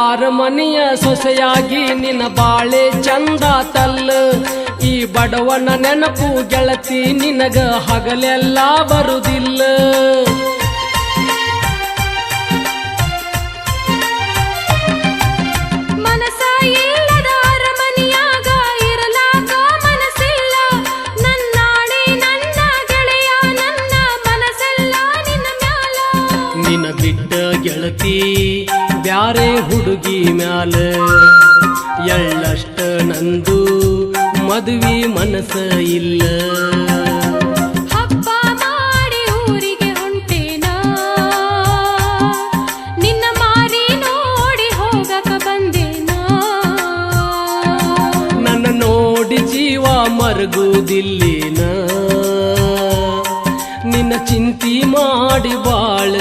ಅರಮನೆಯ ಸೊಸೆಯಾಗಿ ನಿನ್ನ ಬಾಳೆ ಚಂದ ತಲ್ಲ ಈ ಬಡವನ ನೆನಪು ಗೆಳತಿ ನಿನಗ ಹಗಲೆಲ್ಲ ಬರುದಿಲ್ಲ ಮನಸ ಇಲ್ಲದ ಅರಮನೆಯಾಗ ಇರಲಾಗ ಮನಸ್ಸಿಲ್ಲ ನನ್ನಾಡೆ ನನ್ನ ಗೆಳೆಯ ನನ್ನ ಮನಸ್ಸೆಲ್ಲ ನಿನ್ನ ಮ್ಯಾಲ ನಿನ್ನ ಬಿಟ್ಟ ಗೆಳತಿ ಬ್ಯಾರೆ ಹುಡುಗಿ ಮ್ಯಾಲ ಎಳ್ಳಷ್ಟ ನಂದು ಮದುವೆ ಮನಸ ಇಲ್ಲ ಹಬ್ಬ ಮಾಡಿ ಊರಿಗೆ ಹೊಂಟೇನ ನಿನ್ನ ಮಾರಿ ನೋಡಿ ಹೋಗಕ ಬಂದೇನ ನನ್ನ ನೋಡಿ ಜೀವ ಮರಗುವುದಿಲ್ಲೇನ ನಿನ್ನ ಚಿಂತಿ ಮಾಡಿ ಬಾಳ